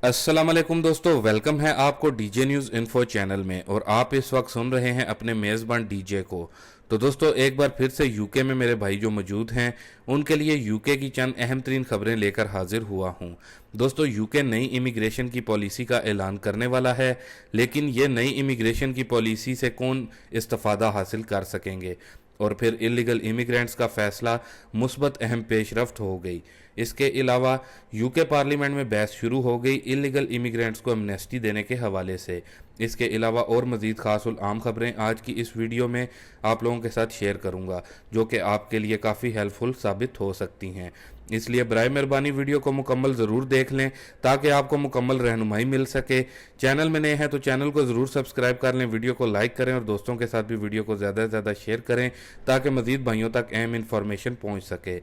अस्सलाम वालेकुम दोस्तों, वेलकम है आपको डीजे न्यूज़ इन्फो चैनल में। और आप इस वक्त सुन रहे हैं अपने मेज़बान डीजे को। तो दोस्तों, एक बार फिर से यूके में मेरे भाई जो मौजूद हैं उनके लिए यूके की चंद अहम तरीन खबरें लेकर हाजिर हुआ हूं। दोस्तों, यूके नई इमिग्रेशन की पॉलिसी का ऐलान करने वाला है, लेकिन ये नई इमिग्रेशन की पॉलिसी से कौन इस्तेफादा हासिल कर सकेंगे। और फिर इलीगल इमिग्रेंट्स का फैसला मुस्बत अहम पेशरफ्त हो गई। इसके अलावा यूके पार्लियामेंट में बहस शुरू हो गई इलीगल इमिग्रेंट्स को एमनेस्टी देने के हवाले से। इसके अलावा और मज़ीद खास और आम खबरें आज की इस वीडियो में आप लोगों के साथ शेयर करूंगा, जो कि आपके लिए काफ़ी हेल्पफुल साबित हो सकती हैं। इसलिए बराए मेहरबानी वीडियो को मुकम्मल ज़रूर देख लें ताकि आपको मुकम्मल रहनुमाई मिल सके। चैनल में नए हैं तो चैनल को ज़रूर सब्सक्राइब कर लें, वीडियो को लाइक करें और दोस्तों के साथ भी वीडियो को ज़्यादा से ज़्यादा शेयर करें ताकि मज़ीद भाइयों तक अहम इन्फॉर्मेशन पहुँच सके।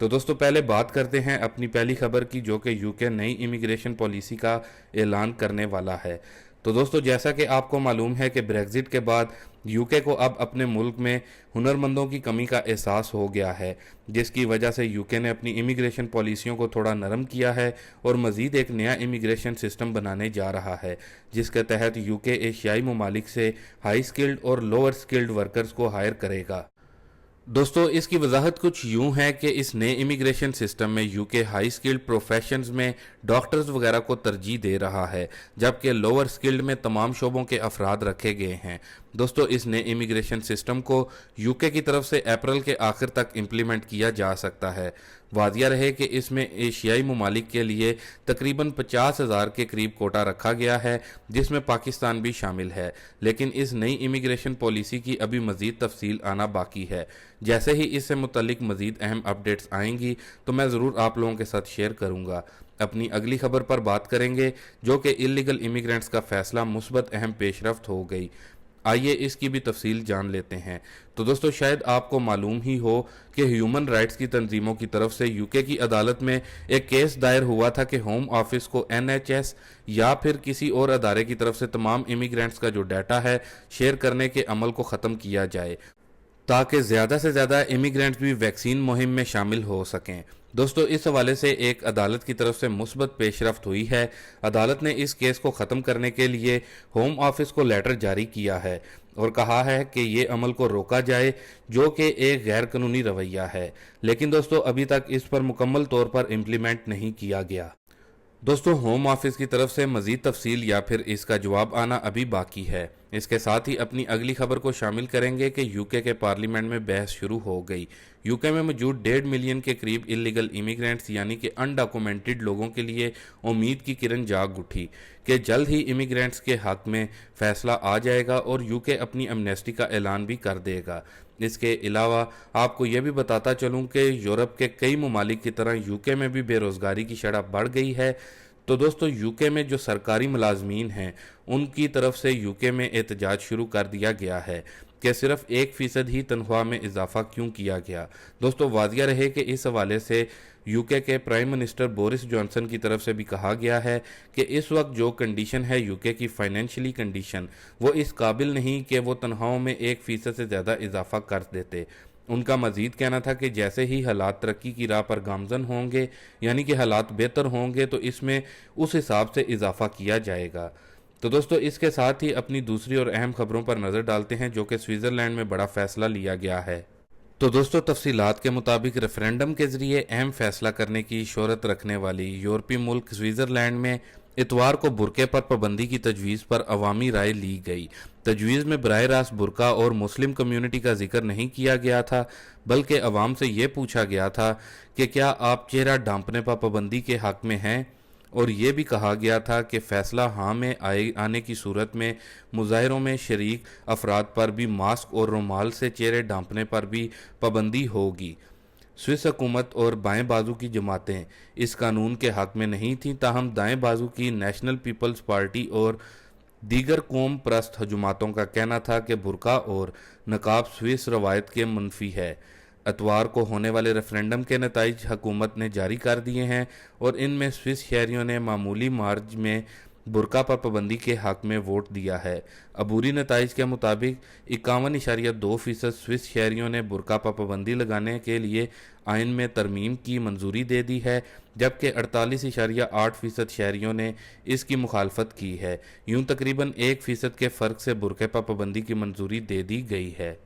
तो दोस्तों, पहले बात करते हैं अपनी पहली खबर की, जो कि यूके नई इमिग्रेशन पॉलिसी का ऐलान करने वाला है। तो दोस्तों, जैसा कि आपको मालूम है कि ब्रेग्जिट के बाद यूके को अब अपने मुल्क में हुनरमंदों की कमी का एहसास हो गया है, जिसकी वजह से यूके ने अपनी इमिग्रेशन पॉलिसियों को थोड़ा नरम किया है और मज़ीद एक नया इमिग्रेशन सिस्टम बनाने जा रहा है, जिसके तहत यूके एशियाई ममालिक से हाई स्किल्ड और लोअर स्किल्ड वर्कर्स को हायर करेगा। दोस्तों, इसकी वजाहत कुछ यूं है कि इस नए इमिग्रेशन सिस्टम में यूके हाई स्किल्ड प्रोफेशंस में डॉक्टर्स वगैरह को तरजीह दे रहा है, जबकि लोअर स्किल्ड में तमाम शोबों के अफराद रखे गए हैं। दोस्तों, इस नए इमिग्रेशन सिस्टम को यूके की तरफ से अप्रैल के आखिर तक इम्प्लीमेंट किया जा सकता है। वादिया रहे कि इसमें एशियाई ममालिक के लिए तकरीबन 50,000 के करीब कोटा रखा गया है, जिसमें पाकिस्तान भी शामिल है। लेकिन इस नई इमिग्रेशन पॉलिसी की अभी मज़ीद तफसील आना बाकी है। जैसे ही इससे मुतल्लिक मज़ीद अहम अपडेट्स आएंगी तो मैं ज़रूर आप लोगों के साथ शेयर करूँगा। अपनी अगली खबर पर बात करेंगे, जो कि इलीगल इमिग्रेंट्स का फैसला मुस्बत अहम पेशरफ्त हो गई। आइए इसकी भी तफसील जान लेते हैं। तो दोस्तों, शायद आपको मालूम ही हो कि ह्यूमन राइट्स की तंजीमों की तरफ से यूके की अदालत में एक केस दायर हुआ था कि होम ऑफिस को एनएचएस या फिर किसी और अदारे की तरफ से तमाम इमिग्रेंट्स का जो डाटा है शेयर करने के अमल को ख़त्म किया जाए, ताकि ज़्यादा से ज़्यादा इमिग्रेंट्स भी वैक्सीन मुहिम में शामिल हो सकें। दोस्तों, इस हवाले से एक अदालत की तरफ से मुस्बत पेशरफ्त हुई है। अदालत ने इस केस को ख़त्म करने के लिए होम ऑफिस को लेटर जारी किया है और कहा है कि ये अमल को रोका जाए, जो कि एक गैर कानूनी रवैया है। लेकिन दोस्तों, अभी तक इस पर मुकम्मल तौर पर इम्प्लीमेंट नहीं किया गया। दोस्तों, होम ऑफिस की तरफ से मज़ीद तफसील या फिर इसका जवाब आना अभी बाकी है। इसके साथ ही अपनी अगली खबर को शामिल करेंगे कि यूके के पार्लियामेंट में बहस शुरू हो गई। यूके में मौजूद 1.5 मिलियन के करीब इलीगल इमिग्रेंट्स यानी कि अनडॉक्यूमेंटेड लोगों के लिए उम्मीद की किरण जाग उठी कि जल्द ही इमिग्रेंट्स के हक में फैसला आ जाएगा और यूके अपनी एमनेस्टी का ऐलान भी कर देगा। इसके अलावा आपको यह भी बताता चलूं कि यूरोप के कई ममालिक की तरह यूके में भी बेरोज़गारी की शरह बढ़ गई है। तो दोस्तों, यूके में जो सरकारी मुलाजमीन हैं उनकी तरफ से यूके में एहतजाज शुरू कर दिया गया है कि सिर्फ 1% ही तनख्वाह में इजाफा क्यों किया गया। दोस्तों, वादिया रहे कि इस हवाले से यूके के प्राइम मिनिस्टर बोरिस जॉनसन की तरफ से भी कहा गया है कि इस वक्त जो कंडीशन है यूके की फाइनेंशियली कंडीशन, वो इस काबिल नहीं कि वो तनख्वाहों में 1% से ज़्यादा इजाफा कर देते। उनका मजीद कहना था कि जैसे ही हालात तरक्की की राह पर गामजन होंगे, यानी कि हालात बेहतर होंगे, तो इसमें उस हिसाब से इजाफा किया जाएगा। तो दोस्तों, इसके साथ ही अपनी दूसरी और अहम खबरों पर नज़र डालते हैं, जो कि स्विट्ज़रलैंड में बड़ा फैसला लिया गया है। तो दोस्तों, तफसीलात के मुताबिक रेफरेंडम के ज़रिए अहम फैसला करने की शोहरत रखने वाली यूरोपीय मुल्क स्विट्ज़रलैंड में इतवार को बुरके पर पाबंदी की तजवीज़ पर अवामी राय ली गई। तजवीज़ में बराह रास्त बुरका और मुस्लिम कम्यूनिटी का जिक्र नहीं किया गया था, बल्कि अवाम से ये पूछा गया था कि क्या आप चेहरा ढांपने पर पाबंदी के हक़ में हैं, और ये भी कहा गया था कि फ़ैसला हाँ में आने की सूरत में मुजाहरों में शरीक अफराद पर भी मास्क और रुमाल से चेहरे ढांपने पर भी पाबंदी होगी। स्विस हुकूमत और बाएं बाजू की जमातें इस कानून के हक़ में नहीं थीं, ताहम दाएं बाजू की नेशनल पीपल्स पार्टी और दीगर कौम परस्त जमातों का कहना था कि बुरका और नकाब स्विस रवायत के मुनफी है। इतवार को होने वाले रेफरेंडम के नताइज हुकूमत ने जारी कर दिए हैं और इनमें स्विस शहरियों ने मामूली मार्ज में बुर्का पर पाबंदी के हक में वोट दिया है। अबूरी नताइज के मुताबिक 51.2% स्विस शहरियों ने बुर्का पर पाबंदी लगाने के लिए आइन में तरमीम की मंजूरी दे दी है, जबकि 48.8% शहरियों ने इसकी मुखालफत की है। यूं तकरीबन 1% के फ़र्क से बुर्के पर पाबंदी की मंजूरी दे दी गई है।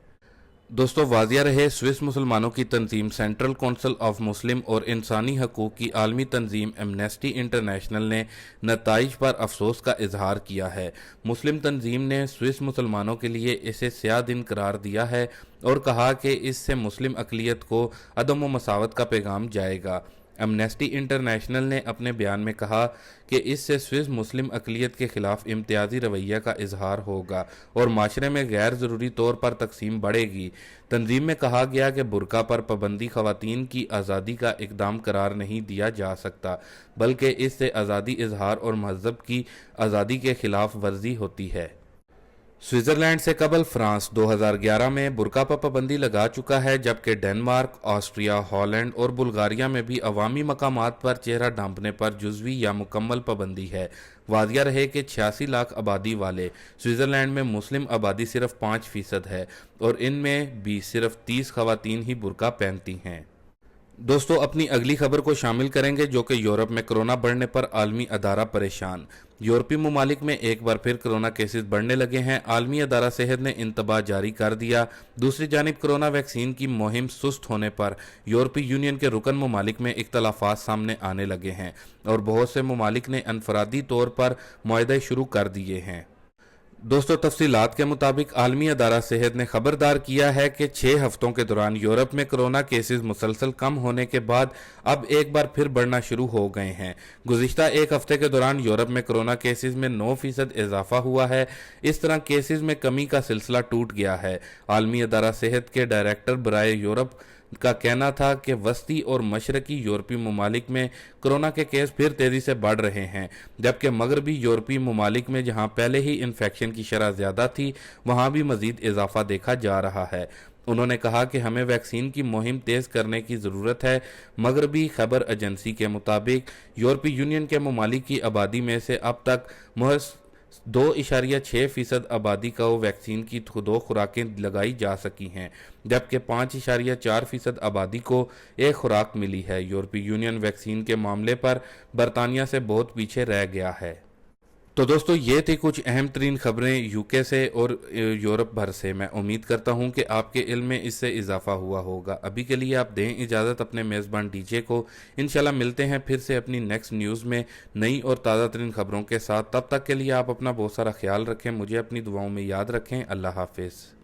दोस्तों, वाजिया रहे, स्विस मुसलमानों की तंजीम सेंट्रल काउंसिल ऑफ मुस्लिम और इंसानी हकूक़ की आलमी तंजीम एमनेस्टी इंटरनेशनल ने नताइज पर अफसोस का इजहार किया है। मुस्लिम तंजीम ने स्विस मुसलमानों के लिए इसे स्याह दिन करार दिया है और कहा कि इससे मुस्लिम अक़लियत को अदम व मसावत का पैगाम जाएगा। एमनेस्टी इंटरनेशनल ने अपने बयान में कहा कि इससे स्विस मुस्लिम अक़लियत के ख़िलाफ़ इम्तियाज़ी रवैया का इजहार होगा और माशरे में गैर ज़रूरी तौर पर तकसीम बढ़ेगी। तंजीम में कहा गया कि बुर्का पर पाबंदी ख़वातीन की आज़ादी का इक़दाम करार नहीं दिया जा सकता, बल्कि इससे आज़ादी इजहार और मज़हब की आज़ादी के ख़िलाफ़ वर्जी होती है। स्विट्ज़रलैंड से कबल फ्रांस 2011 में बुर्का पर पाबंदी लगा चुका है, जबकि डेनमार्क, ऑस्ट्रिया, हॉलैंड और बुल्गारिया में भी अवामी मकामात पर चेहरा ढांपने पर जुज़वी या मुकम्मल पाबंदी है। वादिया रहे कि 86 लाख आबादी वाले स्विट्ज़रलैंड में मुस्लिम आबादी सिर्फ 5% है और इनमें भी सिर्फ 30 ख़वातीन ही बुर्का पहनती हैं। दोस्तों, अपनी अगली खबर को शामिल करेंगे जो कि यूरोप में कोरोना बढ़ने पर आलमी अदारा परेशान। यूरोपीय ममालिक में एक बार फिर कोरोना केसेस बढ़ने लगे हैं। आलमी अदारा सेहत ने इंतबाह जारी कर दिया। दूसरी जानिब कोरोना वैक्सीन की मुहिम सुस्त होने पर यूरोपीय यूनियन के रुकन ममालिक में इख्तलाफात सामने आने लगे हैं और बहुत से ममालिक ने अनफरादी तौर पर मुआहदे शुरू कर दिए हैं। दोस्तों, तफसीलात के मुताबिक आलमी अदारा सेहत ने खबरदार किया है कि 6 हफ्तों के दौरान यूरोप में कोरोना केसेस मुसलसल कम होने के बाद अब एक बार फिर बढ़ना शुरू हो गए हैं। गुज़िश्ता एक हफ्ते के दौरान यूरोप में कोरोना केसेस में 9% इजाफा हुआ है। इस तरह केसेस में कमी का सिलसिला टूट गया है। आलमी अदारा सेहत के डायरेक्टर बराए यूरोप का कहना था कि वस्ती और मशरकी यूरोपीय ममालिक में कोरोना के केस फिर तेज़ी से बढ़ रहे हैं, जबकि मगरबी यूरोपीय ममालिक में जहां पहले ही इन्फेक्शन की शरह ज़्यादा थी, वहां भी मज़ीद इजाफा देखा जा रहा है। उन्होंने कहा कि हमें वैक्सीन की मुहिम तेज़ करने की ज़रूरत है। मगरबी खबर एजेंसी के मुताबिक यूरोपीय यूनियन के ममालिक की आबादी में से अब तक महज 2.6% आबादी को वैक्सीन की 2 खुराकें लगाई जा सकी हैं, जबकि 5.4% आबादी को एक खुराक मिली है। यूरोपीय यूनियन वैक्सीन के मामले पर बरतानिया से बहुत पीछे रह गया है। तो दोस्तों, ये थी कुछ अहम तरीन खबरें यूके से और यूरोप भर से। मैं उम्मीद करता हूँ कि आपके इल्म में इससे इजाफा हुआ होगा। अभी के लिए आप दें इजाज़त अपने मेज़बान डीजे को। इंशाल्लाह मिलते हैं फिर से अपनी नेक्स्ट न्यूज़ में नई और ताज़ा तरीन खबरों के साथ। तब तक के लिए आप अपना बहुत सारा ख्याल रखें, मुझे अपनी दुआओं में याद रखें। अल्लाह हाफिज़।